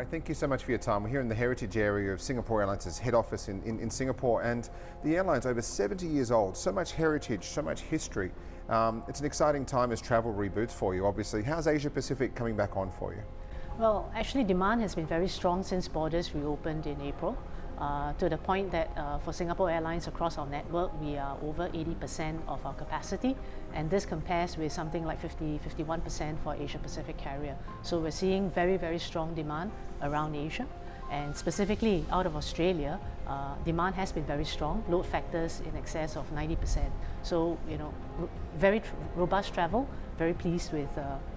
Hi, thank you so much for your time. We're here in the heritage area of Singapore Airlines' head office in Singapore, and the airline's over 70 years old. So much heritage, so much history. It's an exciting time as travel reboots for you, obviously. How's Asia Pacific coming back on for you? Well, actually demand has been very strong since borders reopened in April, to the point that for Singapore Airlines across our network, we are over 80% of our capacity, and this compares with something like 51% for Asia Pacific carrier. So we're seeing very, very strong demand around Asia, and specifically out of Australia, demand has been very strong, load factors in excess of 90%. So, very robust travel, very pleased with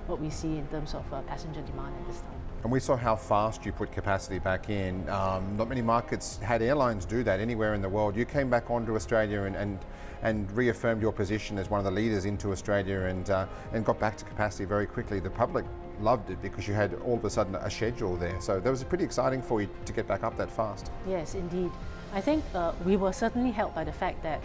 what we see in terms of passenger demand at this time. And we saw how fast you put capacity back in. Not many markets had airlines do that anywhere in the world. You came back onto Australia and reaffirmed your position as one of the leaders into Australia and got back to capacity very quickly. The public loved it because you had all of a sudden a schedule there. So that was pretty exciting for you to get back up that fast. Yes, indeed. I think we were certainly helped by the fact that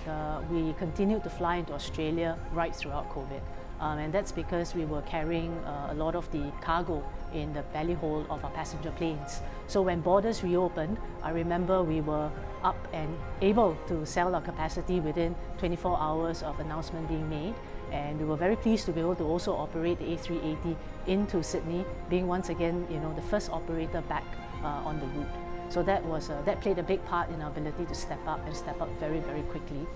we continued to fly into Australia right throughout COVID. And that's because we were carrying a lot of the cargo in the belly hold of our passenger planes. So when borders reopened, I remember we were up and able to sell our capacity within 24 hours of announcement being made. And we were very pleased to be able to also operate the A380 into Sydney, being once again, the first operator back on the route. So that played a big part in our ability to step up very, very quickly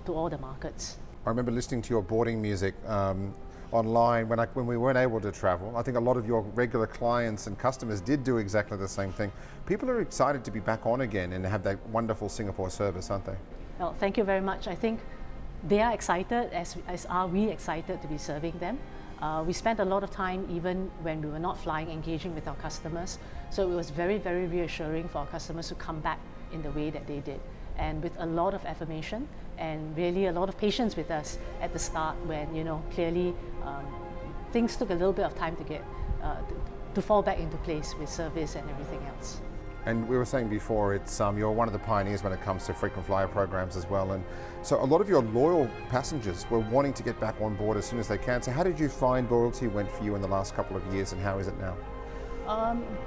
to all the markets. I remember listening to your boarding music online when we weren't able to travel. I think a lot of your regular clients and customers did do exactly the same thing. People are excited to be back on again and have that wonderful Singapore service, aren't they? Well, thank you very much. I think they are excited, as are we excited to be serving them. We spent a lot of time, even when we were not flying, engaging with our customers. So it was very, very reassuring for our customers to come back in the way that they did. And with a lot of affirmation and really a lot of patience with us at the start when, clearly things took a little bit of time to get, to fall back into place with service and everything else. And we were saying before, you're one of the pioneers when it comes to frequent flyer programs as well. And so a lot of your loyal passengers were wanting to get back on board as soon as they can. So how did you find loyalty went for you in the last couple of years, and how is it now?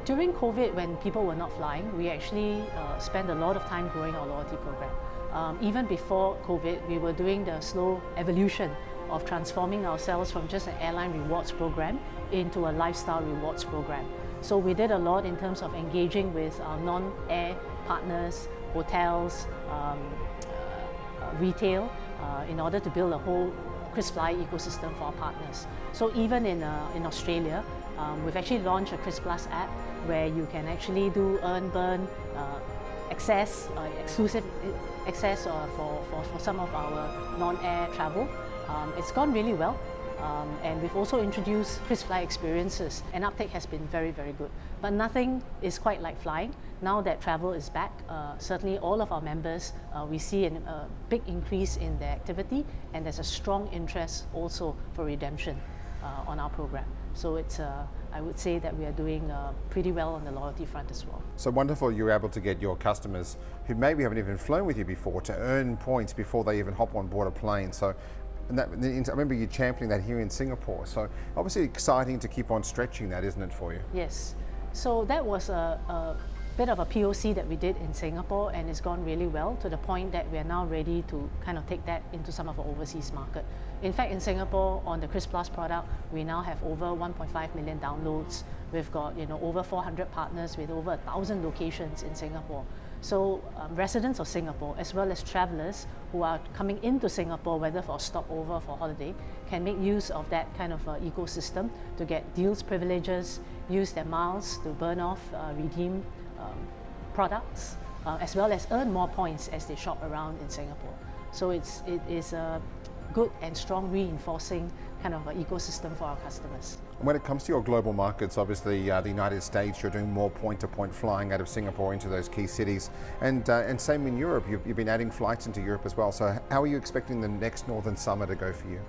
During COVID, when people were not flying, we actually spent a lot of time growing our loyalty program. Even before COVID, we were doing the slow evolution of transforming ourselves from just an airline rewards program into a lifestyle rewards program. So we did a lot in terms of engaging with our non-air partners, hotels, retail, in order to build a whole KrisFlyer ecosystem for our partners. So even in Australia, we've actually launched a Kris Plus app where you can actually do earn, burn, exclusive access for some of our non-air travel. It's gone really well. And we've also introduced KrisFlyer experiences, and uptake has been very, very good. But nothing is quite like flying. Now that travel is back, certainly all of our members, we see a big increase in their activity, and there's a strong interest also for redemption on our program. So I would say that we are doing pretty well on the loyalty front as well. So wonderful you're able to get your customers who maybe haven't even flown with you before to earn points before they even hop on board a plane. So, I remember you championing that here in Singapore. So obviously exciting to keep on stretching that, isn't it, for you? Yes. So that was a bit of a POC that we did in Singapore, and it's gone really well to the point that we are now ready to kind of take that into some of our overseas market. In fact, in Singapore, on the Kris Plus product, we now have over 1.5 million downloads. We've got over 400 partners with over 1,000 locations in Singapore. So residents of Singapore, as well as travelers who are coming into Singapore, whether for a stopover or for holiday, can make use of that kind of ecosystem to get deals, privileges, use their miles to burn off, redeem products, as well as earn more points as they shop around in Singapore. So it is a good and strong reinforcing kind of ecosystem for our customers. When it comes to your global markets, obviously the United States, you're doing more point-to-point flying out of Singapore into those key cities, and same in Europe. You've been adding flights into Europe as well. So how are you expecting the next northern summer to go for you?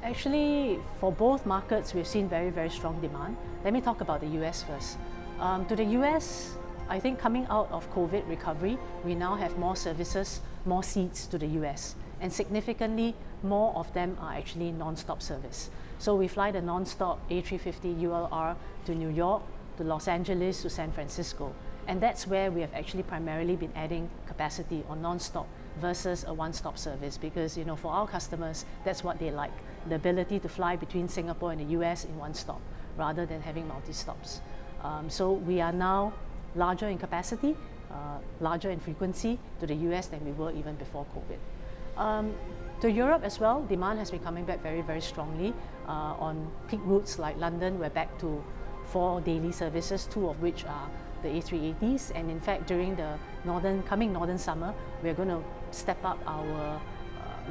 Actually, for both markets, we've seen very, very strong demand. Let me talk about the US first. To the US, I think coming out of COVID recovery, we now have more services, more seats to the US, and significantly more of them are actually non-stop service. So we fly the non-stop A350 ULR to New York, to Los Angeles to San Francisco. And that's where we have actually primarily been adding capacity on non-stop versus a one-stop service, because for our customers, that's what they like, the ability to fly between Singapore and the US in one stop rather than having multi-stops. So we are now larger in capacity, larger in frequency to the US than we were even before COVID. To Europe as well, demand has been coming back very, very strongly. On peak routes like London, we're back to 4 daily services, 2 of which are the A380s, and in fact during the coming northern summer, we're going to step up our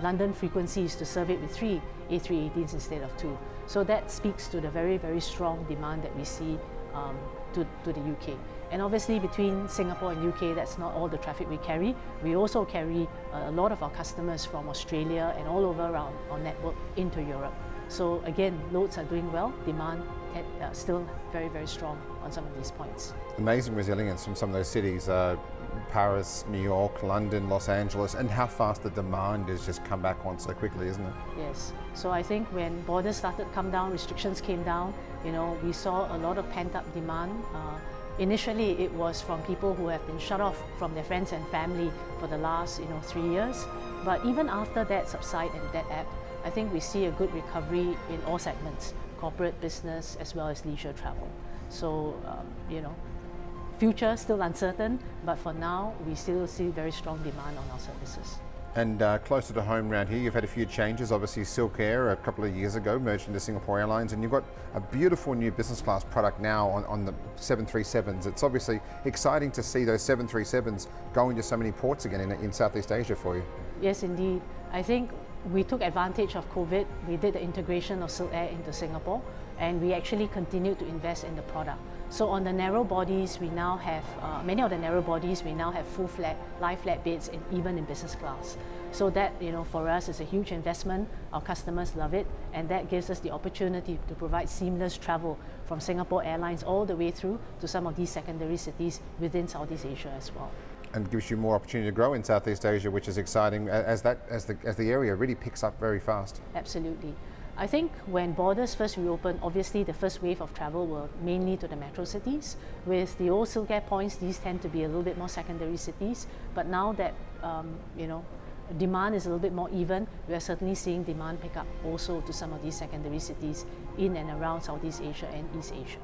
London frequencies to serve it with 3 A380s instead of 2. So that speaks to the very, very strong demand that we see to the UK. And obviously between Singapore and UK, that's not all the traffic we carry. We also carry a lot of our customers from Australia and all over around our network into Europe. So again, loads are doing well, demand still very, very strong on some of these points. Amazing resilience from some of those cities, Paris, New York, London, Los Angeles, and how fast the demand has just come back on so quickly, isn't it? Yes. So I think when borders started to come down, restrictions came down, we saw a lot of pent-up demand. Initially, it was from people who have been shut off from their friends and family for the last 3 years. But even after that subside and that ebb, I think we see a good recovery in all segments, corporate, business, as well as leisure travel. So, future still uncertain, but for now, we still see very strong demand on our services. And closer to home around here, you've had a few changes. Obviously, Silk Air a couple of years ago merged into Singapore Airlines, and you've got a beautiful new business class product now on the 737s. It's obviously exciting to see those 737s going to so many ports again in Southeast Asia for you. Yes, indeed. I think we took advantage of COVID. We did the integration of Silk Air into Singapore, and we actually continued to invest in the product. So on the narrow bodies, we now have, many of the narrow bodies, we now have full live flat beds, and even in business class. So that, for us is a huge investment. Our customers love it, and that gives us the opportunity to provide seamless travel from Singapore Airlines all the way through to some of these secondary cities within Southeast Asia as well. And gives you more opportunity to grow in Southeast Asia, which is exciting as the area really picks up very fast. Absolutely. I think when borders first reopened, obviously the first wave of travel were mainly to the metro cities. With the old Silk Air points, these tend to be a little bit more secondary cities. But now that demand is a little bit more even, we are certainly seeing demand pick up also to some of these secondary cities in and around Southeast Asia and East Asia.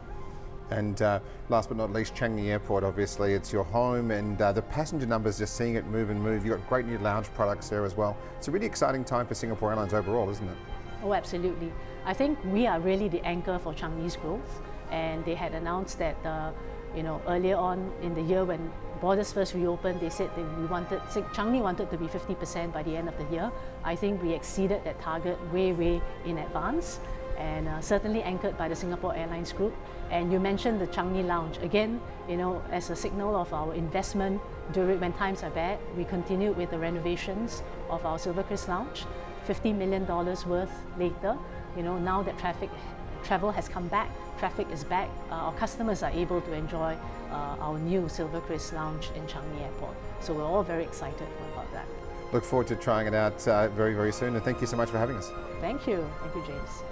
And last but not least, Changi Airport, obviously it's your home, and the passenger numbers, just seeing it move and move. You've got great new lounge products there as well. It's a really exciting time for Singapore Airlines overall, isn't it? Oh, absolutely. I think we are really the anchor for Changi's growth, and they had announced that earlier on in the year when borders first reopened, they said that Changi wanted to be 50% by the end of the year. I think we exceeded that target way in advance, and certainly anchored by the Singapore Airlines Group. And you mentioned the Changi Lounge. Again, as a signal of our investment when times are bad, we continued with the renovations of our Silvercrest Lounge. $50 million worth later, now that travel has come back, traffic is back, our customers are able to enjoy our new Silvercrest Lounge in Changi Airport. So we're all very excited about that. Look forward to trying it out very, very soon, and thank you so much for having us. Thank you, James.